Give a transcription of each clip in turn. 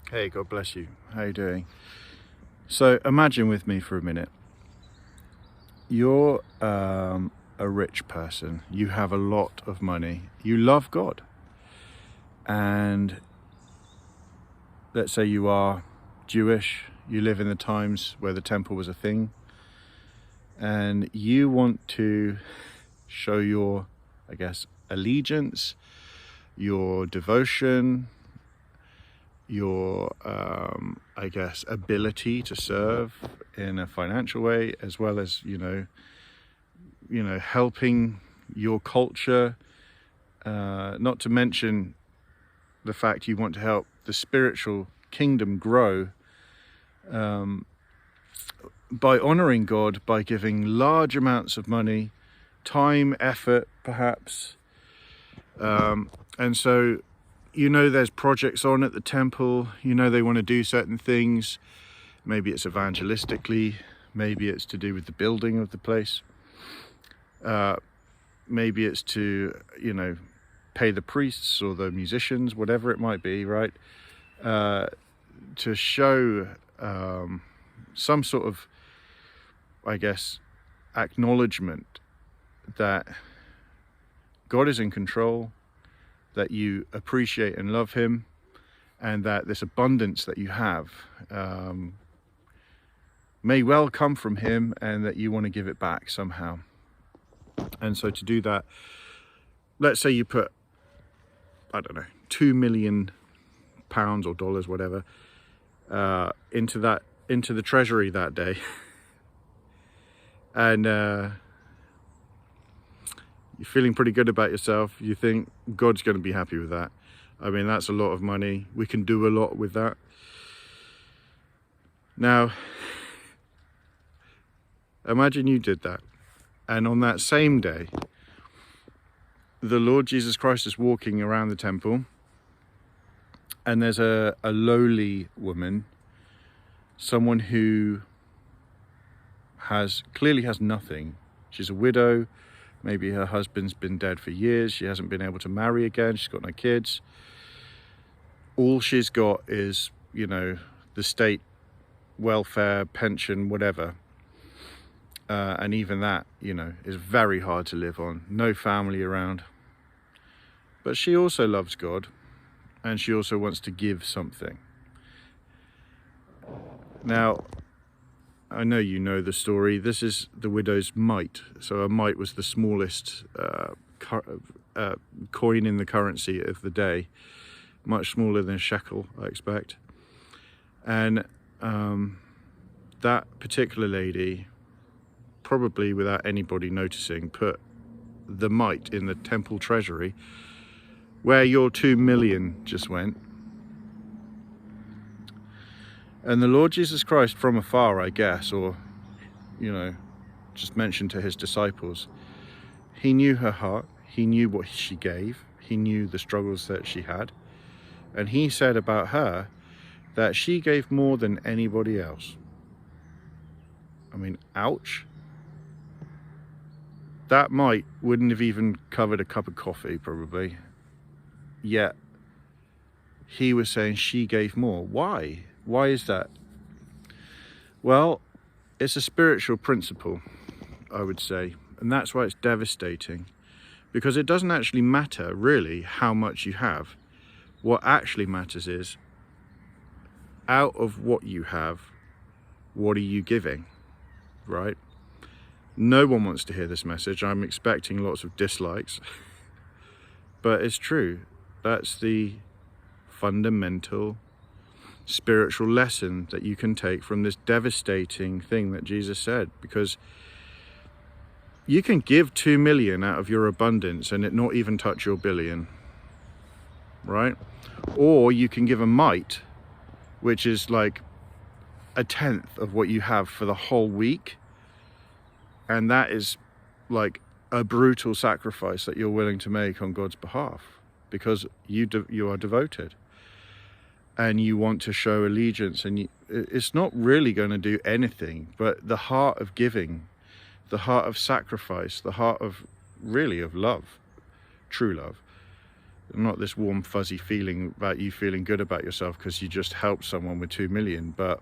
Hey, God bless you. How you doing? So imagine with me for a minute. You're a rich person. You have a lot of money. You love God. And let's say you are Jewish. You live in the times where the temple was a thing. And you want to show your, allegiance, your devotion, your ability to serve in a financial way, as well as helping your culture, not to mention the fact you want to help the spiritual kingdom grow, by honoring God, by giving large amounts of money, time, effort, perhaps, and so there's projects on at the temple. They want to do certain things. Maybe it's evangelistically, maybe it's to do with the building of the place, maybe it's to pay the priests or the musicians, whatever it might be, right? To show some sort of acknowledgement that God is in control, that you appreciate and love him, and that this abundance that you have may well come from him, and that you want to give it back somehow. And so to do that, let's say you put, I don't know, £2 million or dollars, whatever, into the treasury that day. And you're feeling pretty good about yourself. You think God's going to be happy with that. I mean, that's a lot of money. We can do a lot with that. Now, imagine you did that. And on that same day, the Lord Jesus Christ is walking around the temple, and there's a lowly woman, someone who clearly has nothing. She's a widow. Maybe her husband's been dead for years. She hasn't been able to marry again. She's got no kids. All she's got is, the state welfare, pension, whatever. And even that, is very hard to live on. No family around. But she also loves God, and she also wants to give something. Now, I know you know the story. This is the widow's mite. So a mite was the smallest coin in the currency of the day. Much smaller than a shekel, I expect. And that particular lady, probably without anybody noticing, put the mite in the temple treasury, where your 2 million just went. And the Lord Jesus Christ, from afar, I guess, or, just mentioned to his disciples, he knew her heart, he knew what she gave, he knew the struggles that she had. And he said about her that she gave more than anybody else. I mean, ouch. That mite wouldn't have even covered a cup of coffee, probably. Yet, he was saying she gave more. Why? Why is that? Well, it's a spiritual principle, I would say. And that's why it's devastating. Because it doesn't actually matter, really, how much you have. What actually matters is, out of what you have, what are you giving? Right? No one wants to hear this message. I'm expecting lots of dislikes. But it's true. That's the fundamental spiritual lesson that you can take from this devastating thing that Jesus said. Because you can give 2 million out of your abundance and it not even touch your billion. Right? Or you can give a mite, which is like a tenth of what you have for the whole week. And that is like a brutal sacrifice that you're willing to make on God's behalf, because you are devoted and you want to show allegiance. And it's not really going to do anything, but the heart of giving, the heart of sacrifice, the heart of love, true love, not this warm fuzzy feeling about you feeling good about yourself because you just helped someone with 2 million, but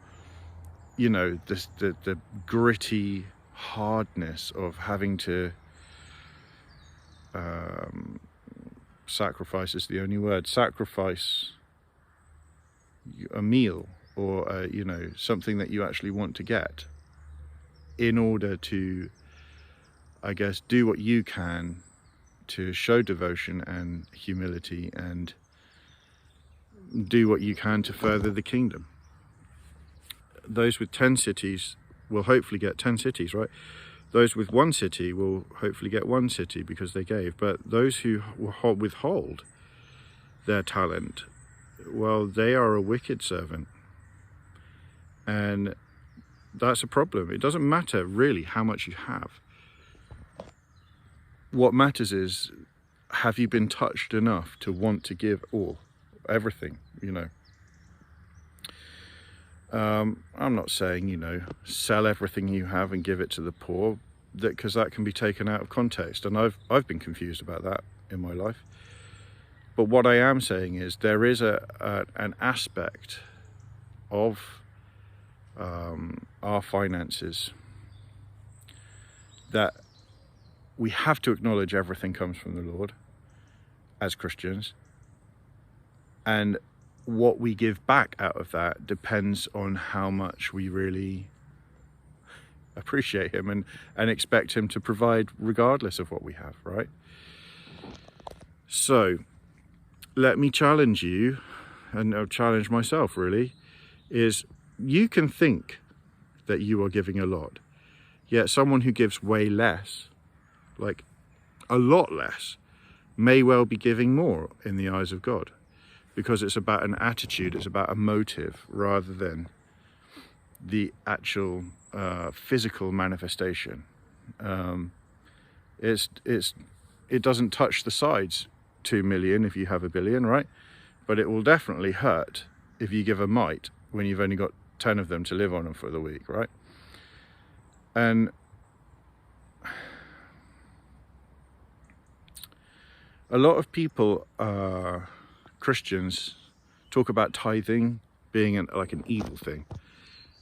you know, the gritty hardness of having to sacrifice is the only word, sacrifice a meal or you know, something that you actually want to get in order to, I guess, do what you can to show devotion and humility and do what you can to further the kingdom. Those with 10 cities will hopefully get 10 cities, right? Those with 1 city will hopefully get 1 city because they gave. But those who withhold their talent, well, they are a wicked servant. And that's a problem. It doesn't matter really how much you have. What matters is, have you been touched enough to want to give all, everything, you know? I'm not saying, you know, sell everything you have and give it to the poor, because that can be taken out of context. And I've been confused about that in my life. But what I am saying is there is an aspect of our finances that we have to acknowledge everything comes from the Lord as Christians. And what we give back out of that depends on how much we really appreciate him and expect him to provide regardless of what we have, right? So let me challenge you, and I'll challenge myself really, is you can think that you are giving a lot, yet someone who gives way less, like a lot less, may well be giving more in the eyes of God, because it's about an attitude, it's about a motive rather than the actual physical manifestation. It doesn't touch the sides 2 million if you have 1 billion, right? But it will definitely hurt if you give a mite when you've only got 10 of them to live on them for the week, right? And a lot of people, Christians, talk about tithing being like an evil thing.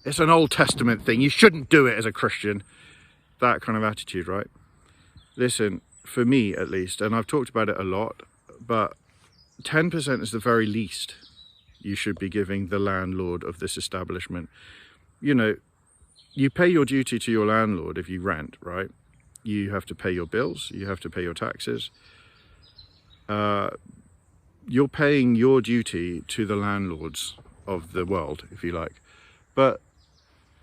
It's an Old Testament thing. You shouldn't do it as a Christian. That kind of attitude, right? Listen, for me at least, and I've talked about it a lot, but 10% is the very least you should be giving the landlord of this establishment. You know, you pay your duty to your landlord if you rent, right? You have to pay your bills, you have to pay your taxes. You're paying your duty to the landlords of the world, if you like. But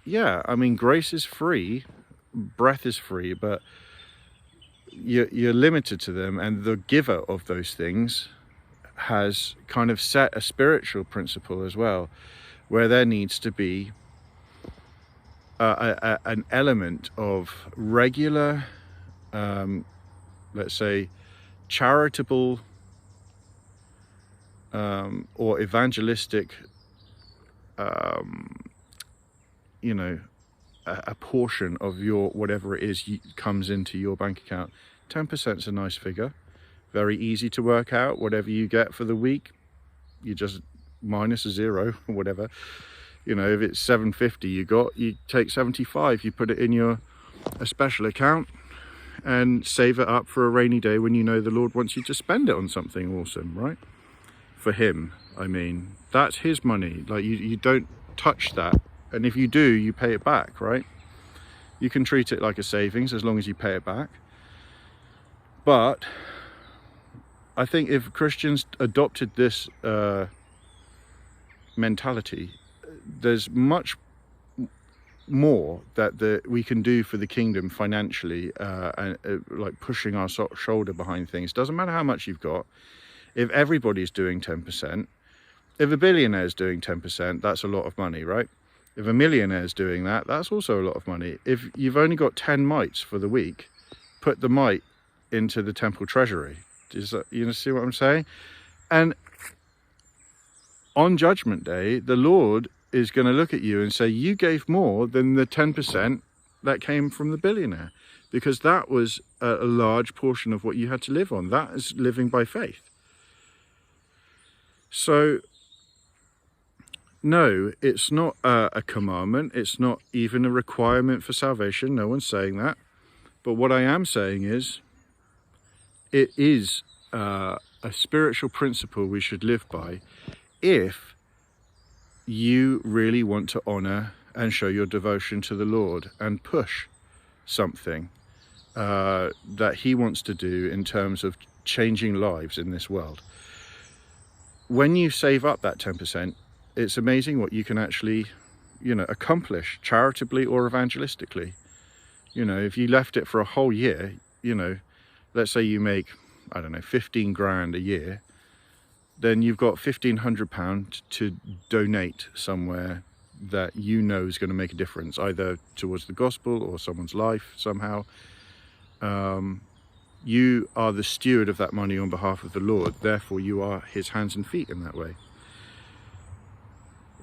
yeah, I mean, grace is free, breath is free, but you're limited to them, and the giver of those things has kind of set a spiritual principle as well, where there needs to be an element of regular, let's say, charitable or evangelistic, you know, a portion of your whatever it is comes into your bank account. 10% is a nice figure, very easy to work out. Whatever you get for the week, you just minus a zero or whatever. You know, if it's 750 you take 75, you put it in a special account and save it up for a rainy day when you know the Lord wants you to spend it on something awesome, right? For him, I mean, that's his money. Like, you don't touch that. And if you do, you pay it back, right? You can treat it like a savings as long as you pay it back. But I think if Christians adopted this mentality, there's much more that we can do for the kingdom financially, and like pushing our shoulder behind things. Doesn't matter how much you've got. If everybody's doing 10%, if a billionaire is doing 10%, that's a lot of money, right? If a millionaire is doing that, that's also a lot of money. If you've only got 10 mites for the week, put the mite into the temple treasury. You see what I'm saying? And on Judgment Day, the Lord is going to look at you and say, you gave more than the 10% that came from the billionaire, because that was a large portion of what you had to live on. That is living by faith. So, no, it's not a commandment. It's not even a requirement for salvation. No one's saying that. But what I am saying is, it is a spiritual principle we should live by if you really want to honor and show your devotion to the Lord and push something that he wants to do in terms of changing lives in this world. When you save up that 10%, it's amazing what you can actually, accomplish charitably or evangelistically. If you left it for a whole year, let's say you make, I don't know, 15 grand a year, then you've got £1,500 to donate somewhere that is going to make a difference, either towards the gospel or someone's life somehow. You are the steward of that money on behalf of the Lord, therefore you are his hands and feet in that way.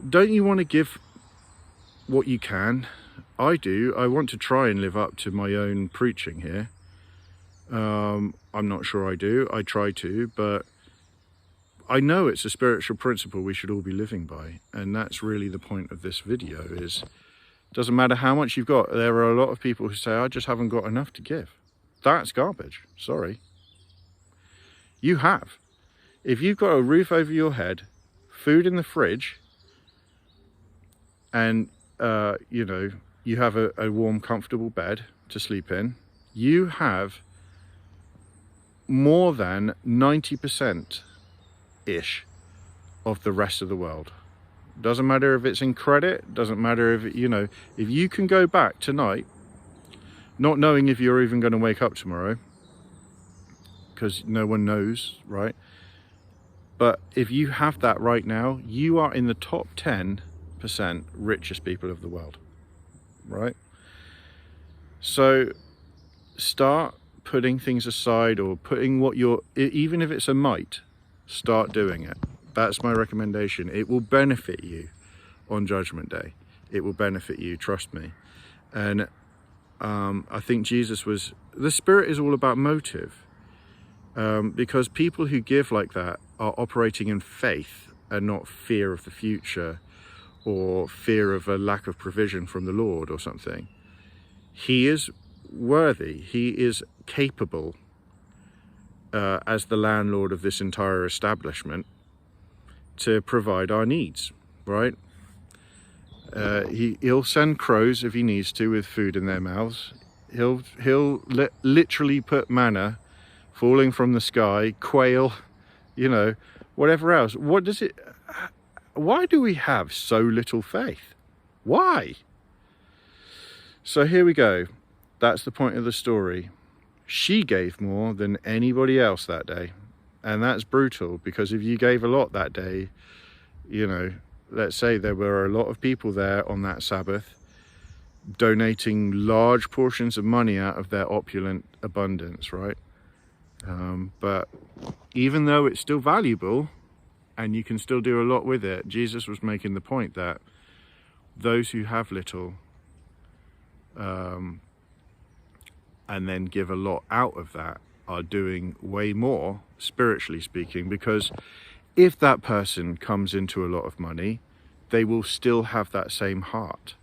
Don't you want to give what you can? I do. I want to try and live up to my own preaching here. I'm not sure I do. I try to, but I know it's a spiritual principle we should all be living by. And that's really the point of this video is, doesn't matter how much you've got. There are a lot of people who say, I just haven't got enough to give. That's garbage. Sorry. You have. If you've got a roof over your head, food in the fridge, and, you have a warm, comfortable bed to sleep in, you have more than 90%-ish of the rest of the world. Doesn't matter if it's in credit, doesn't matter if, if you can go back tonight, not knowing if you're even going to wake up tomorrow, because no one knows, right? But if you have that right now, you are in the top 10% richest people of the world, right? So start putting things aside, or putting what even if it's a mite, start doing it. That's my recommendation. It will benefit you on Judgment Day. It will benefit you, trust me. And I think the Spirit is all about motive, because people who give like that are operating in faith and not fear of the future or fear of a lack of provision from the Lord or something. He is worthy, he is capable as the landlord of this entire establishment to provide our needs, right? He'll send crows if he needs to with food in their mouths. He'll literally put manna falling from the sky, quail, whatever else. Why do we have so little faith? Why? So here we go. That's the point of the story. She gave more than anybody else that day. And that's brutal, because if you gave a lot that day, let's say there were a lot of people there on that Sabbath donating large portions of money out of their opulent abundance, right? But even though it's still valuable and you can still do a lot with it, Jesus was making the point that those who have little and then give a lot out of that are doing way more, spiritually speaking, because if that person comes into a lot of money, they will still have that same heart.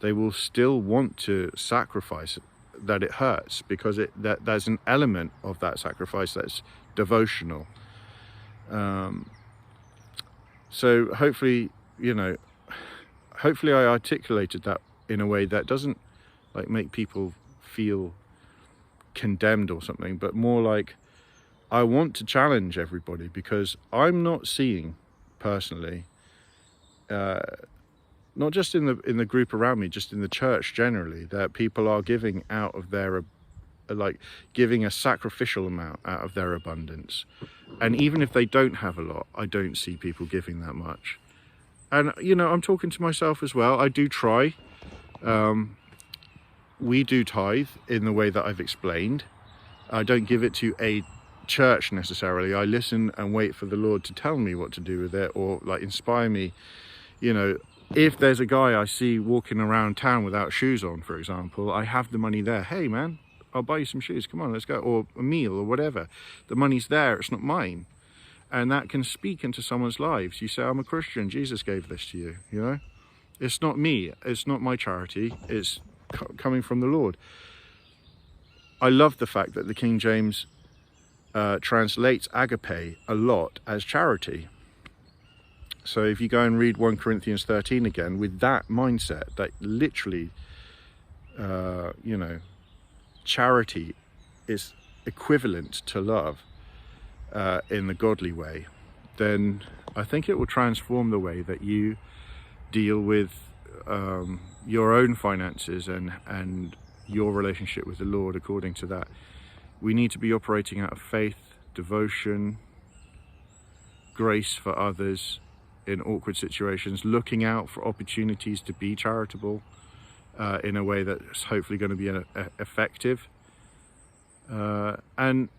They will still want to sacrifice, that it hurts, because there's an element of that sacrifice that's devotional. So hopefully I articulated that in a way that doesn't make people feel condemned or something, but more like, I want to challenge everybody, because I'm not seeing personally, not just in the group around me, just in the church generally, that people are giving out of their, giving a sacrificial amount out of their abundance. And even if they don't have a lot, I don't see people giving that much. And I'm talking to myself as well. I do try. We do tithe in the way that I've explained. I don't give it to a church necessarily. I listen and wait for the Lord to tell me what to do with it, or inspire me. If there's a guy I see walking around town without shoes on, for example, I have the money there. Hey man, I'll buy you some shoes, come on, let's go. Or a meal or whatever. The money's there, it's not mine. And that can speak into someone's lives. You say, I'm a Christian, Jesus gave this to you, you know? It's not me, it's not my charity, it's coming from the Lord. I love the fact that the King James translates agape a lot as charity. So if you go and read 1 Corinthians 13 again, with that mindset, that literally, you know, charity is equivalent to love in the godly way, then I think it will transform the way that you deal with your own finances and your relationship with the Lord according to that. We need to be operating out of faith, devotion, grace for others in awkward situations, looking out for opportunities to be charitable in a way that's hopefully going to be effective. And,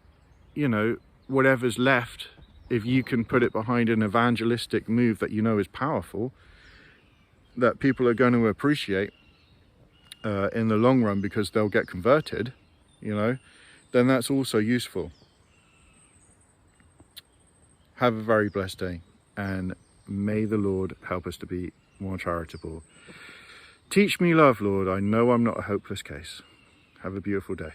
you know, whatever's left, if you can put it behind an evangelistic move that you know is powerful, that people are going to appreciate in the long run because they'll get converted, you know, then that's also useful. Have a very blessed day, and may the Lord help us to be more charitable. Teach me love, Lord. I know I'm not a hopeless case. Have a beautiful day.